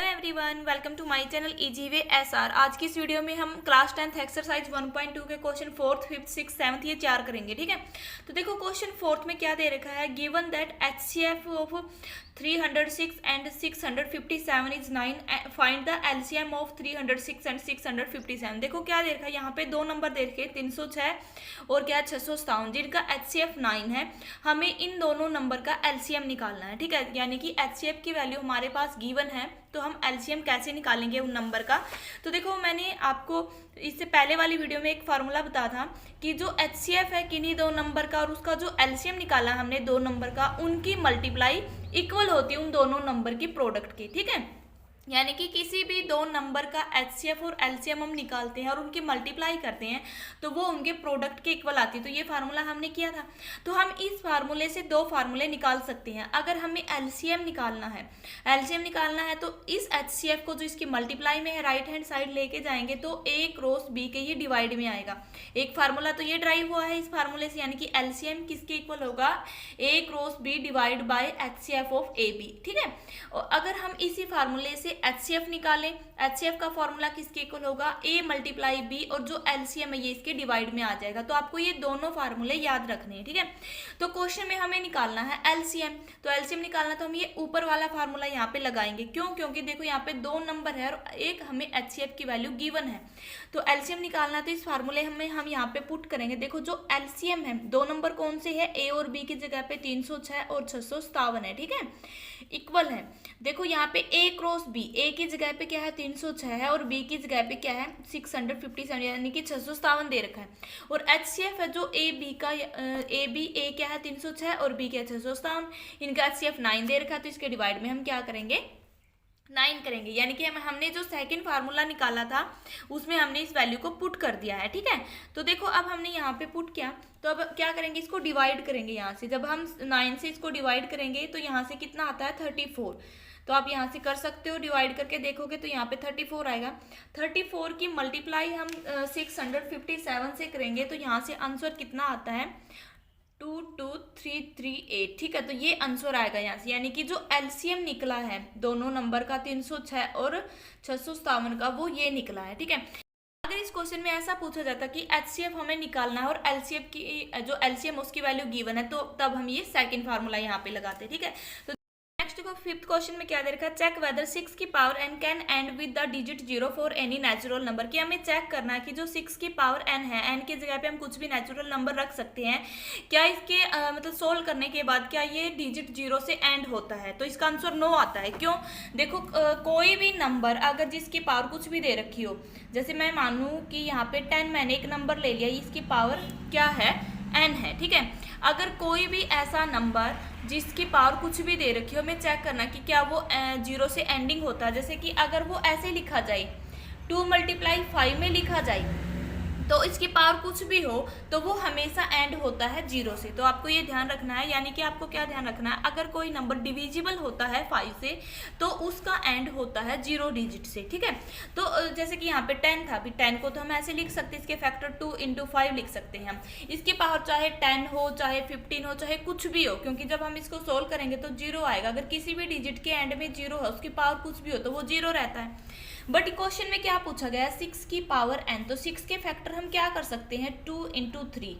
Hello everyone, welcome to my channel easy way SR. आज की इस वीडियो में हम क्लास 10th एक्सरसाइज 1.2 के question 4th, 5th, 6th, 7th ये 4 करेंगे। ठीक है, तो देखो क्वेश्चन 4th में क्या दे रखा है। Given that HCF of 306 and 657 is 9, find the LCM of 306 and 657। देखो क्या दे रखा है, यहाँ पे दो नंबर दे रखे 306 और क्या 657, जिनका एचसीएफ 9 है। हमें इन दोनों नंबर का एलसीएम निकालना है। ठीक है, यानी कि एचसीएफ की वैल्यू हमारे पास गिवन है, तो हम एलसीएम कैसे निकालेंगे उन नंबर का। तो देखो मैंने आपको इससे पहले वाली वीडियो में एक फार्मूला बताया था कि जो एचसीएफ है किन्हीं दो नंबर का और उसका जो एलसीएम निकाला हमने दो नंबर का, उनकी मल्टीप्लाई इक्वल होती है उन दोनों नंबर की प्रोडक्ट की। ठीक है, यानी कि किसी भी दो नंबर का एचसीएफ और एलसीएम हम निकालते हैं और उनकी मल्टीप्लाई करते हैं तो वो उनके प्रोडक्ट के इक्वल आती है। तो ये फार्मूला हमने किया था। तो हम इस फार्मूले से दो फार्मूले निकाल सकते हैं। अगर हमें एलसीएम निकालना है तो इस एचसीएफ को जो इसकी मल्टीप्लाई में है राइट हैंड साइड लेके जाएंगे तो ए क्रॉस बी के ये डिवाइड में आएगा। एक फार्मूला तो ये ड्राइव हुआ है इस फार्मूले से, यानी कि एलसीएम किसके इक्वल होगा, A cross B divide by HCF of A B. ठीक है, और अगर हम इसी फार्मूले से एचसीएफ निकालें, एचसीएफ का फॉर्मूला किसके इक्वल होगा, ए मल्टीप्लाई बी, और जो एलसीएम है ये इसके डिवाइड में आ जाएगा। तो आपको ये दोनों फार्मूले याद रखने हैं। ठीक है, तो क्वेश्चन में हमें निकालना है एलसीएम। तो एलसीएम निकालना तो हम ये ऊपर वाला फार्मूला यहाँ पे लगाएंगे। क्यों? क्योंकि देखो यहाँ पे दो नंबर है और एक हमें एचसीएफ की वैल्यू गिवन है। तो एलसीएम निकालना तो इस फार्मूले में हम यहाँ पे पुट करेंगे। देखो जो एलसीएम है, दो नंबर कौन से है, ए और बी की जगह पे 306 और 657 है। ठीक है, इक्वल है। देखो यहाँ पे ए क्रॉस बी, ए की जगह पे क्या है 306 है और बी की जगह पे क्या है 657 यानी कि 657 दे रखा है। और एचसीएफ है जो ए बी का, ए बी ए क्या है 306 और बी क्या है 657, इनका एचसीएफ 9 दे रखा है। तो इसके डिवाइड में हम क्या करेंगे, 9 करेंगे। यानी कि हमने जो सेकंड फार्मूला निकाला था उसमें हमने इस वैल्यू को पुट कर दिया है। ठीक है, तो देखो अब हमने यहाँ पे पुट किया तो अब क्या करेंगे, इसको डिवाइड करेंगे यहाँ से। जब हम 9 से इसको डिवाइड करेंगे तो यहाँ से कितना आता है 34। तो आप यहाँ से कर सकते हो, डिवाइड करके देखोगे तो यहाँ पे 34 आएगा। 34 की मल्टीप्लाई हम 657 से करेंगे तो यहाँ से आंसर कितना आता है 22338। ठीक है, तो ये आंसर आएगा यहाँ से, यानी कि जो एलसीएम निकला है दोनों नंबर का 306 और 657 का, वो ये निकला है। ठीक है, अगर इस क्वेश्चन में ऐसा पूछा जाता कि एचसीएफ हमें निकालना है और एलसीएफ की जो एलसीएम उसकी वैल्यू गिवन है, तो तब हम ये सेकंड फार्मूला यहाँ पे लगाते। ठीक है, तो नेक्स्ट को फिफ्थ क्वेश्चन में क्या दे रखा है, चेक वेदर 6 की power n can and with the digit 0 for any natural number. कि हमें चेक करना है कि जो 6 की पावर n है, n की जगह पे हम कुछ भी नेचुरल नंबर रख सकते हैं, क्या इसके मतलब सोल्व करने के बाद क्या ये डिजिट 0 से एंड होता है। तो इसका आंसर नो आता है। क्यों? देखो कोई भी नंबर अगर जिसकी पावर कुछ भी दे रखी हो, जैसे मैं मानूँ कि यहाँ पे 10 मैंने एक नंबर ले लिया, इसकी पावर क्या है n है। ठीक है, अगर कोई भी ऐसा नंबर जिसकी पावर कुछ भी दे रखी हो, हमें चेक करना कि क्या वो 0 से एंडिंग होता है। जैसे कि अगर वो ऐसे लिखा जाए 2 × 5 में लिखा जाए तो इसकी पावर कुछ भी हो तो वो हमेशा एंड होता है 0 से। तो आपको ये ध्यान रखना है, यानी कि आपको क्या ध्यान रखना है, अगर कोई नंबर डिविजिबल होता है 5 से तो उसका एंड होता है 0 डिजिट से। ठीक है, तो जैसे कि यहाँ पे 10 था, अभी 10 को तो हम ऐसे लिख सकते हैं, इसके फैक्टर 2 × 5 लिख सकते हैं हम। इसकी पावर चाहे 10 हो, चाहे 15 हो, चाहे कुछ भी हो, क्योंकि जब हम इसको सोल्व करेंगे तो 0 आएगा। अगर किसी भी डिजिट के एंड में 0 है, उसकी पावर कुछ भी हो तो वो 0 रहता है। बट क्वेश्चन में क्या पूछा गया है, 6 की पावर n, तो 6 के फैक्टर हम क्या कर सकते हैं 2 × 3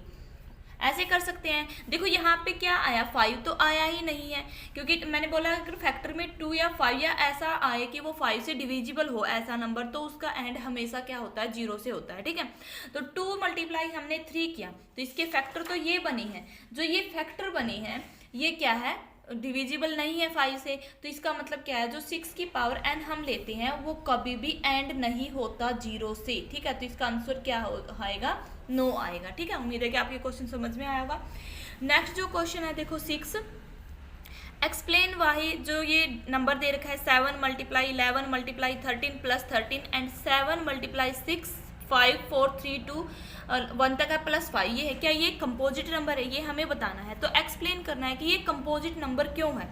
ऐसे कर सकते हैं। देखो यहाँ पे क्या आया, 5 तो आया ही नहीं है, क्योंकि मैंने बोला अगर फैक्टर में 2 या 5 या ऐसा आए कि वो 5 से डिविजिबल हो ऐसा नंबर, तो उसका एंड हमेशा क्या होता है 0 से होता है। ठीक है, तो 2 × हमने 3 किया तो इसके फैक्टर तो ये बनी है, जो ये फैक्टर बनी है ये क्या है, डिविजिबल नहीं है 5 से। तो इसका मतलब क्या है, जो 6 की पावर n हम लेते हैं वो कभी भी एंड नहीं होता 0 से। ठीक है, तो इसका आंसर क्या आएगा, नो आएगा। ठीक है, उम्मीद है कि आपको क्वेश्चन समझ में आया होगा। नेक्स्ट जो क्वेश्चन है देखो 6, एक्सप्लेन वाही, जो ये नंबर दे रखा है 7 × 11 × 13 + 13 एंड 7 × 6 5 4 3 2 1 तक है +5, ये है क्या, ये कंपोजिट नंबर है, ये हमें बताना है। तो एक्सप्लेन करना है कि ये कंपोजिट नंबर क्यों है।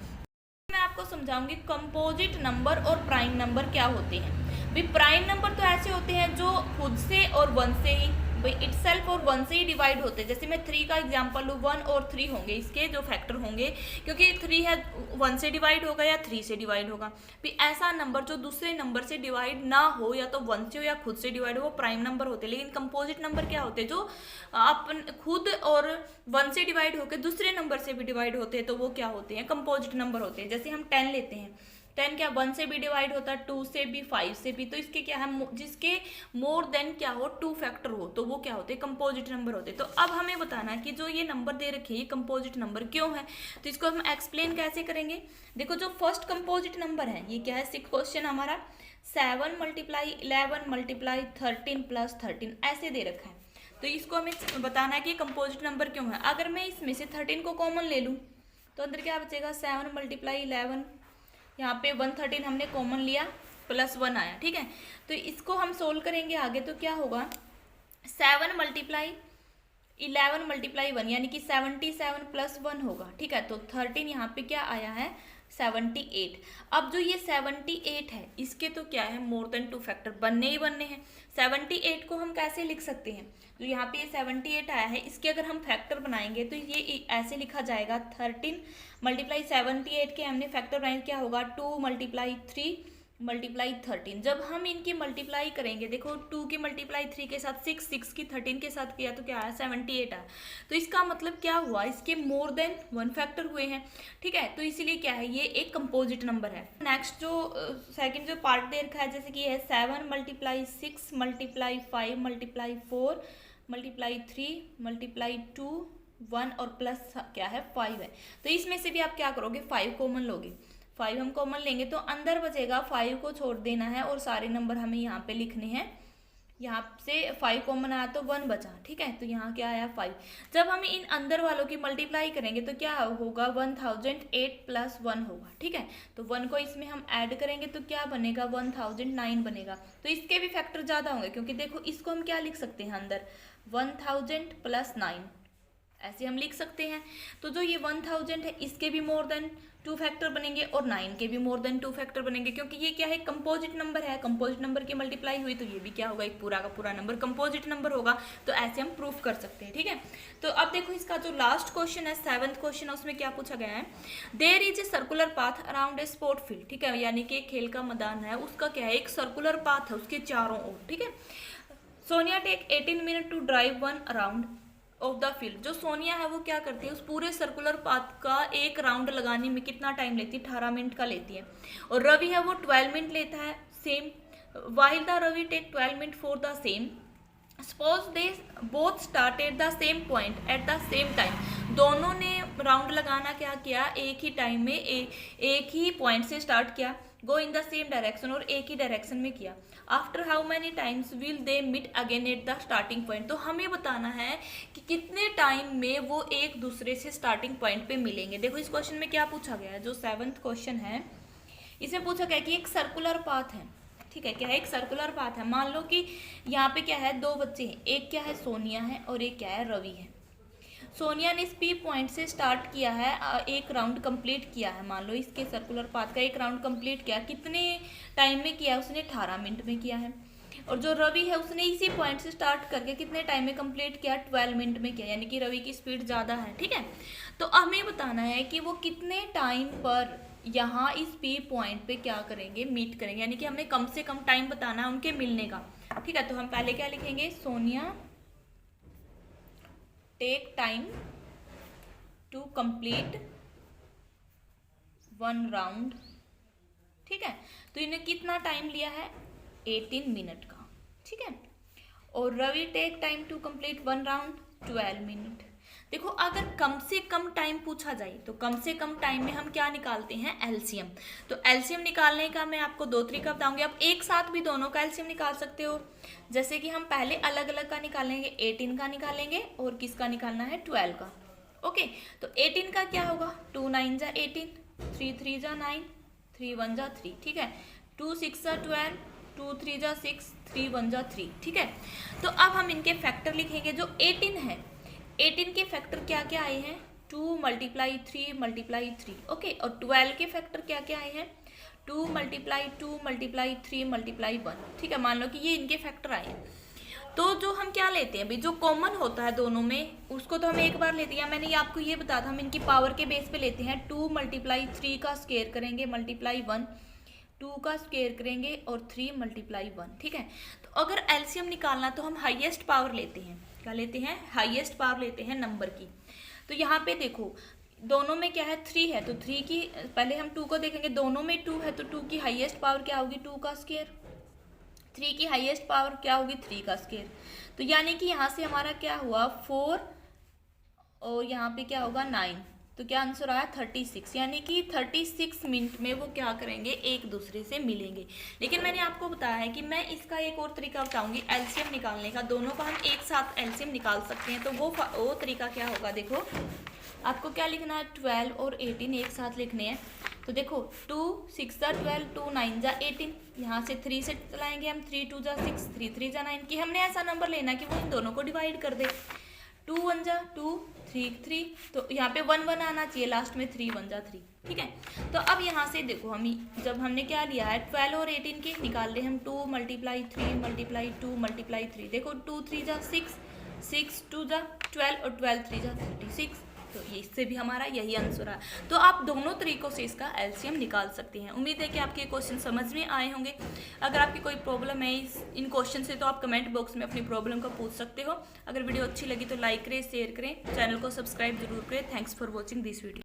मैं आपको समझाऊंगी कंपोजिट नंबर और प्राइम नंबर क्या होते हैं। भी प्राइम नंबर तो ऐसे होते हैं जो खुद से और 1 से ही भाई इटसेल्फ और 1 से ही डिवाइड होते हैं। जैसे मैं 3 का एग्जांपल लूँ, 1 और 3 होंगे इसके जो फैक्टर होंगे, क्योंकि 3 है 1 से डिवाइड होगा या 3 से डिवाइड होगा। भी ऐसा नंबर जो दूसरे नंबर से डिवाइड ना हो, या तो 1 से हो या खुद से डिवाइड हो, वो प्राइम नंबर होते हैं। लेकिन कंपोजिट नंबर क्या होते हैं, जो अपन खुद और 1 से डिवाइड होकर दूसरे नंबर से भी डिवाइड होते हैं, तो वो क्या होते हैं, कंपोजिट नंबर होते हैं। जैसे हम 10 लेते हैं, 10 क्या 1 से भी डिवाइड होता है, 2 से भी, 5 से भी, तो इसके क्या है, जिसके मोर देन क्या हो, 2 फैक्टर हो, तो वो क्या होते हैं, कंपोजिट नंबर होते हैं। तो अब हमें बताना है कि जो ये नंबर दे रखे हैं ये कंपोजिट नंबर क्यों है। तो इसको हम एक्सप्लेन कैसे करेंगे। देखो जो फर्स्ट कंपोजिट नंबर है ये क्या है, 6 क्वेश्चन हमारा 7 × 11 × 13 + 13 ऐसे दे रखा है। तो इसको हमें बताना है कि कंपोजिट नंबर क्यों है। अगर मैं इसमें से 13 को कॉमन ले लूँ तो अंदर क्या बचेगा, 7 × 11, यहाँ पे 113 हमने कॉमन लिया, +1 आया, ठीक है। तो इसको हम सोल्व करेंगे आगे, तो क्या होगा, 7 × 11 × 1 यानी कि 77 + 1 होगा, ठीक है। तो 13 यहाँ पे क्या आया है, 78। अब जो ये 78 है इसके तो क्या है, मोर देन 2 फैक्टर बनने ही बनने हैं। 78 को हम कैसे लिख सकते हैं, जो यहाँ पे ये 78 आया है इसके अगर हम फैक्टर बनाएंगे तो ये ऐसे लिखा जाएगा, 13 × 78 के हमने फैक्टर बनाए, क्या होगा, 2 × 3 × 13। जब हम इनकी मल्टीप्लाई करेंगे, देखो 2 की मल्टीप्लाई 3 के साथ 6, 6 की 13 के साथ किया तो क्या आया, 78 आया। तो इसका मतलब क्या हुआ, इसके मोर देन 1 फैक्टर हुए हैं, ठीक है। तो इसीलिए क्या है, ये एक कंपोजिट नंबर है। नेक्स्ट जो सेकंड जो पार्ट दे रखा है, जैसे कि है 7 × 6 × 5 × 4 × 3 × 2 1 और प्लस क्या है 5 है। तो इसमें से भी आप क्या करोगे, 5 कॉमन लोगे, 5 हम कॉमन लेंगे तो अंदर बचेगा, 5 को छोड़ देना है और सारे नंबर हमें यहाँ पे लिखने हैं। यहाँ से 5 कॉमन आया तो 1 बचा, ठीक है। तो यहाँ क्या आया, 5। जब हम इन अंदर वालों की मल्टीप्लाई करेंगे तो क्या होगा, 1008 + 1 होगा, ठीक है। तो 1 को इसमें हम ऐड करेंगे तो क्या बनेगा, 1009 बनेगा। तो इसके भी फैक्टर ज़्यादा होंगे, क्योंकि देखो इसको हम क्या लिख सकते हैं अंदर, 1000 + 9 ऐसे हम लिख सकते हैं। तो जो ये 1000 है इसके भी मोर देन 2 फैक्टर बनेंगे और 9 के भी मोर देन 2 फैक्टर बनेंगे, क्योंकि ये क्या है, कंपोजिट नंबर है। कंपोजिट नंबर की मल्टीप्लाई हुई तो ये भी क्या होगा, एक पूरा का पूरा नंबर कंपोजिट नंबर होगा। तो ऐसे हम प्रूफ कर सकते हैं, ठीक है। तो अब देखो इसका जो लास्ट क्वेश्चन है, 7th क्वेश्चन है, उसमें क्या पूछा गया है, there is a circular path around a sport field, ठीक है। यानी कि खेल का मैदान है, उसका क्या है, एक सर्कुलर पाथ है उसके चारों ओर, ठीक है। Sonia take 18 minute to drive 1 around of the field. जो सोनिया है वो क्या करती है, उस पूरे सर्कुलर पाथ का एक राउंड लगाने में कितना टाइम लेती है, 18 मिनट का लेती है। और रवि है वो 12 मिनट लेता है same, while the Ravi take 12 minute for the same. Suppose they both start at the same point at the same time. दोनों ने राउंड लगाना क्या किया, एक ही टाइम में एक ही पॉइंट से स्टार्ट किया, go in the same direction, और एक ही डायरेक्शन में किया। After how many times will they meet again at the starting point. तो हमें बताना है कि कितने टाइम में वो एक दूसरे से स्टार्टिंग पॉइंट पे मिलेंगे। देखो इस क्वेश्चन में क्या पूछा गया है, जो 7th क्वेश्चन है इसमें पूछा गया कि एक सर्कुलर पाथ है, ठीक है। क्या है, एक सर्कुलर पाथ है। मान लो कि यहाँ पे क्या है, 2 बच्चे हैं, एक क्या है सोनिया है और एक क्या है रवि है। सोनिया ने इस पी पॉइंट से स्टार्ट किया है, एक राउंड कंप्लीट किया है। मान लो इसके सर्कुलर पाथ का एक राउंड कंप्लीट किया, कितने टाइम में किया, उसने 18 मिनट में किया है। और जो रवि है उसने इसी पॉइंट से स्टार्ट करके कितने टाइम में कंप्लीट किया, 12 मिनट में किया, यानी कि रवि की स्पीड ज़्यादा है, ठीक है। तो हमें बताना है कि वो कितने टाइम पर यहाँ इस पी पॉइंट पे क्या करेंगे, मीट करेंगे, यानी कि हमें कम से कम टाइम बताना है उनके मिलने का, ठीक है। तो हम पहले क्या लिखेंगे, Sonia take time to complete 1 round, ठीक है। तो इन्हें कितना टाइम लिया है, 18 मिनट का, ठीक है। और Ravi take time to complete 1 round 12 minute. देखो अगर कम से कम टाइम पूछा जाए तो कम से कम टाइम में हम क्या निकालते हैं, एलसीएम। तो एलसीएम निकालने का मैं आपको 2 तरीका बताऊंगी। आप एक साथ भी दोनों का एलसीएम निकाल सकते हो। जैसे कि हम पहले अलग अलग का निकालेंगे, 18 का निकालेंगे और किसका निकालना है, 12 का। ओके, तो 18 का क्या होगा, 2 9 जा 18, 3 3 जा 9, 3 1 जा 3, ठीक है। 2 6 जा 12, 2 3 जा 6, 3 1 जा 3, ठीक है। तो अब हम इनके फैक्टर लिखेंगे। जो 18 है, 18 के फैक्टर क्या क्या आए हैं, 2 × 3 × 3, ओके। और 12 के फैक्टर क्या क्या आए हैं, 2 × 2 × 3 × 1, ठीक है। मान लो कि ये इनके फैक्टर आए हैं। तो जो हम क्या लेते हैं भाई, जो कॉमन होता है दोनों में उसको तो हम एक बार लेते हैं। मैंने आपको ये बताया था, हम इनकी पावर के बेस पे लेते हैं। 2 × 3 का स्क्वायर करेंगे मल्टीप्लाई 1, 2 का स्क्वायर करेंगे और 3 × 1, ठीक है। तो अगर एलसीएम निकालना तो हम हाईएस्ट पावर लेते हैं। क्या लेते हैं? हाईएस्ट पावर लेते हैं नंबर की। तो यहाँ पे देखो दोनों में क्या है, 3 है तो 3 की, पहले हम 2 को देखेंगे, दोनों में 2 है तो 2 की हाईएस्ट पावर क्या होगी, 2 का स्क्वायर। 3 की हाईएस्ट पावर क्या होगी, 3 का स्क्वायर। तो यानी कि यहाँ से हमारा क्या हुआ 4 और यहाँ पे क्या होगा 9, तो क्या आंसर आया 36। यानी कि 36 मिनट में वो क्या करेंगे, एक दूसरे से मिलेंगे। लेकिन मैंने आपको बताया है कि मैं इसका एक और तरीका बताऊंगी एलसीएम निकालने का। दोनों का हम एक साथ एलसीएम निकाल सकते हैं। तो वो तरीका क्या होगा, देखो आपको क्या लिखना है, 12 और 18 एक साथ लिखने हैं। तो देखो 2 6 × 12, 2 9 × 18, यहाँ से 3 से चलाएंगे हम, 3 2 × 6, 3 3 × 9 की हमने ऐसा नंबर लेना कि वो इन दोनों को डिवाइड कर दे। 2 1 × 2, 3 3, तो यहाँ पे 1 1 आना चाहिए लास्ट में, 3 1 × 3, ठीक है। तो अब यहाँ से देखो हम जब हमने क्या लिया है 12 और 18 के निकाल रहे हम, 2 × 3 × 2 × 3, देखो 2 3 × 6, 6 2 × 12 और 12 3 × 36। तो ये इससे भी हमारा यही आंसर है। तो आप दोनों तरीकों से इसका एलसीएम निकाल सकते हैं। उम्मीद है कि आपके क्वेश्चन समझ में आए होंगे। अगर आपकी कोई प्रॉब्लम है इन क्वेश्चन से तो आप कमेंट बॉक्स में अपनी प्रॉब्लम का पूछ सकते हो। अगर वीडियो अच्छी लगी तो लाइक करें, शेयर करें, चैनल को सब्सक्राइब जरूर करें। Thanks for watching this video.